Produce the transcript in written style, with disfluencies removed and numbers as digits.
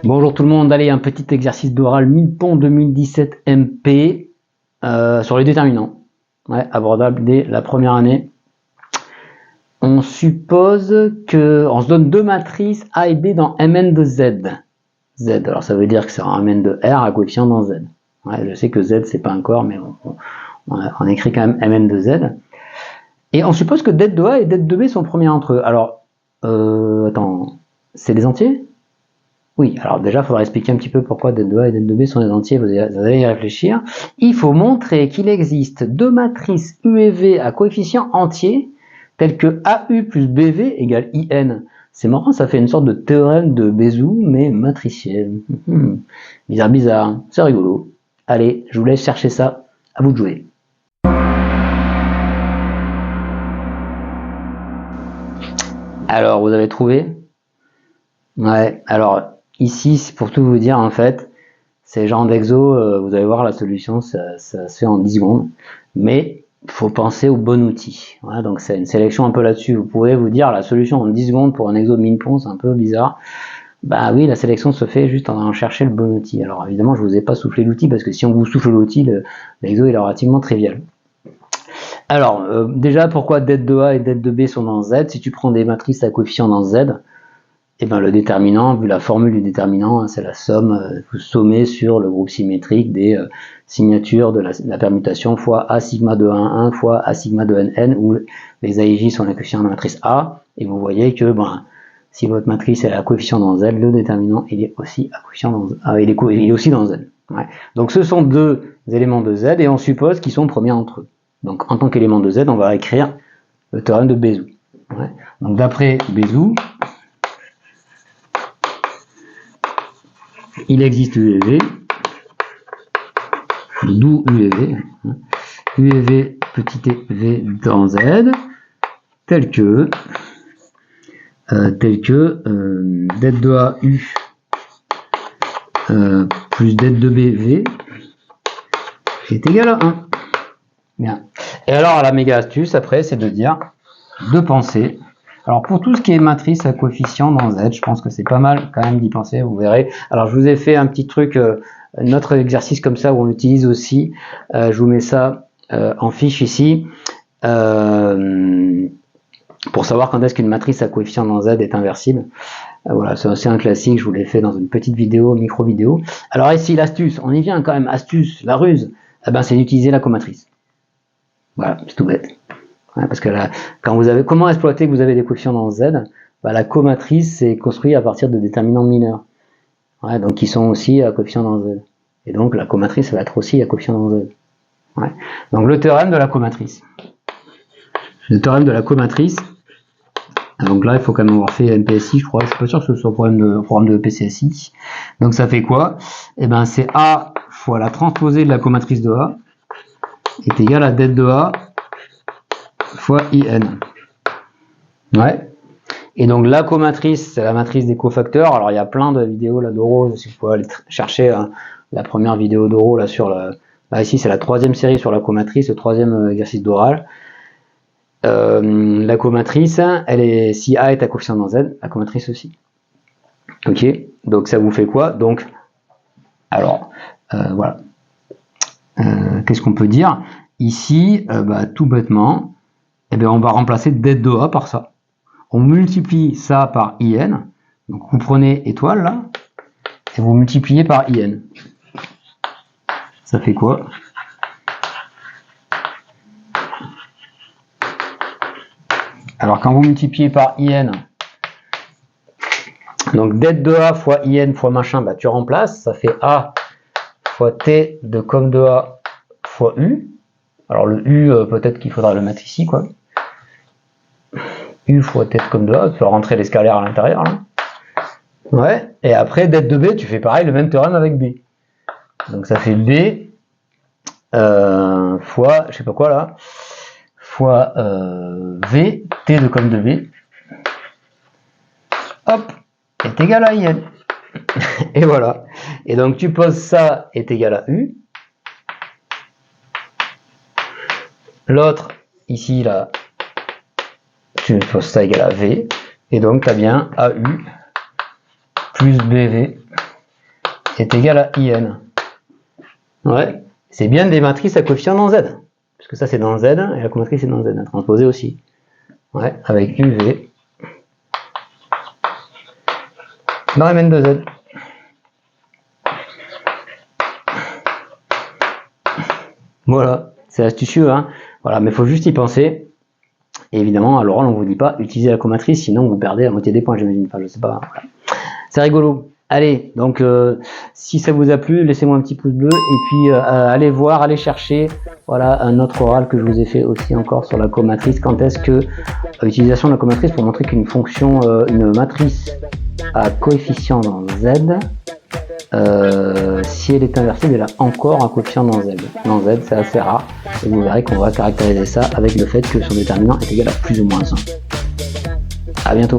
Bonjour tout le monde, allez, un petit exercice d'oral MIPON 2017 MP sur les déterminants, ouais, abordable dès la première année. On suppose on se donne deux matrices A et B dans Mn de Z. Z, alors ça veut dire que c'est un Mn de R à coefficient dans Z. Ouais, je sais que Z c'est pas un corps, mais on écrit quand même Mn de Z. Et on suppose que det de A et det de B sont premiers entre eux. Alors, attends, c'est des entiers? Oui, alors déjà, il faudra expliquer un petit peu pourquoi det de A et det de B sont des entiers, vous allez y réfléchir. Il faut montrer qu'il existe deux matrices U et V à coefficient entier, telles que AU plus BV égale IN. C'est marrant, ça fait une sorte de théorème de Bézout, mais matriciel. Bizarre, bizarre, c'est rigolo. Allez, je vous laisse chercher ça, à vous de jouer. Alors, vous avez trouvé? Ouais, alors... Ici, pour tout vous dire, en fait, ces genres d'exo, vous allez voir la solution, ça se fait en 10 secondes. Mais il faut penser au bon outil. Voilà, donc c'est une sélection un peu là-dessus. Vous pouvez vous dire la solution en 10 secondes pour un exo de MIPON, c'est un peu bizarre. Bah oui, la sélection se fait juste en allant chercher le bon outil. Alors évidemment, je ne vous ai pas soufflé l'outil, parce que si on vous souffle l'outil, l'exo est relativement trivial. Alors, déjà, pourquoi det de A et det de B sont dans Z? Si tu prends des matrices à coefficient dans Z, et ben le déterminant, vu la formule du déterminant, c'est la somme, vous sommez sur le groupe symétrique des signatures de la permutation fois A sigma de 1, 1 fois A sigma de N, où les AIJ sont les coefficients de la matrice A, et vous voyez que si votre matrice est à coefficient dans Z, le déterminant il est aussi à coefficient dans Z. Il est aussi dans Z. Ouais. Donc ce sont deux éléments de Z, et on suppose qu'ils sont premiers entre eux. Donc en tant qu'élément de Z, on va écrire le théorème de Bézout. Ouais. Donc d'après Bézout, il existe U et V, d'où U et V, U et V petit e V dans Z, tel que det de A U plus det de B V est égal à 1. Bien. Et alors la méga astuce après, c'est de penser. Alors pour tout ce qui est matrice à coefficient dans Z, je pense que c'est pas mal quand même d'y penser, vous verrez. Alors je vous ai fait un petit truc, un autre exercice comme ça où on l'utilise aussi. Je vous mets ça en fiche ici. Pour savoir quand est-ce qu'une matrice à coefficient dans Z est inversible. Voilà, c'est aussi un classique, je vous l'ai fait dans une petite vidéo, micro vidéo. Alors ici l'astuce, on y vient quand même, astuce, la ruse, c'est d'utiliser la comatrice. Voilà, c'est tout bête. Ouais, parce que là, comment exploiter que vous avez des coefficients dans Z? La comatrice c'est construit à partir de déterminants mineurs. Ouais, donc qui sont aussi à coefficient dans Z. Et donc la comatrice va être aussi à coefficient dans Z. Ouais. Donc le théorème de la comatrice. Le théorème de la comatrice. Donc là, il faut quand même avoir fait MPSI, je crois. Je suis pas sûr que ce soit un programme de PCSI. Donc ça fait quoi? Eh ben c'est A fois la transposée de la comatrice de A est égal à det de A fois IN. Ouais. Et donc la comatrice, c'est la matrice des cofacteurs. Alors il y a plein de vidéos là d'Oro, si vous pouvez aller chercher la première vidéo d'Oro là sur le. Là ici c'est la troisième série sur la comatrice, le troisième exercice d'oral. La comatrice, si A est à coefficient dans Z, la comatrice aussi. Ok, donc ça vous fait quoi? Donc, alors, voilà. Qu'est-ce qu'on peut dire? Ici, tout bêtement, on va remplacer det de A par ça. On multiplie ça par IN. Donc vous prenez étoile là, et vous multipliez par IN. Ça fait quoi? Alors quand vous multipliez par IN, donc det de A fois IN fois machin, tu remplaces, ça fait A fois T de com de A fois U. Alors le U, peut-être qu'il faudra le mettre ici, quoi. U fois T de com de A, tu peux rentrer les scalaires à l'intérieur, là. Ouais, et après det de B, tu fais pareil, le même théorème avec B. Donc ça fait B fois, je sais pas quoi là, fois V, T de com de B, hop, est égal à IN. Et voilà. Et donc tu poses ça est égal à U. L'autre, ici, là, tu poses ça égal à V, et donc tu as bien AU plus BV est égal à IN. Ouais, c'est bien des matrices à coefficient dans Z, puisque ça c'est dans Z, et la comatrice c'est dans Z, transposée aussi. Ouais, avec UV dans Mn de Z. Voilà, c'est astucieux, hein. Voilà, mais il faut juste y penser. Et évidemment, à l'oral, on vous dit pas utiliser la comatrice, sinon vous perdez la moitié des points, j'imagine. Enfin, je sais pas. Voilà. C'est rigolo. Allez, donc si ça vous a plu, laissez-moi un petit pouce bleu et puis allez voir, allez chercher. Voilà un autre oral que je vous ai fait aussi encore sur la comatrice. Quand est-ce que l'utilisation de la comatrice pour montrer qu'une fonction, une matrice à coefficient dans Z, si elle est inversée, elle a encore un coefficient dans Z. Dans Z, c'est assez rare. Et vous verrez qu'on va caractériser ça avec le fait que son déterminant est égal à plus ou moins 1. A bientôt.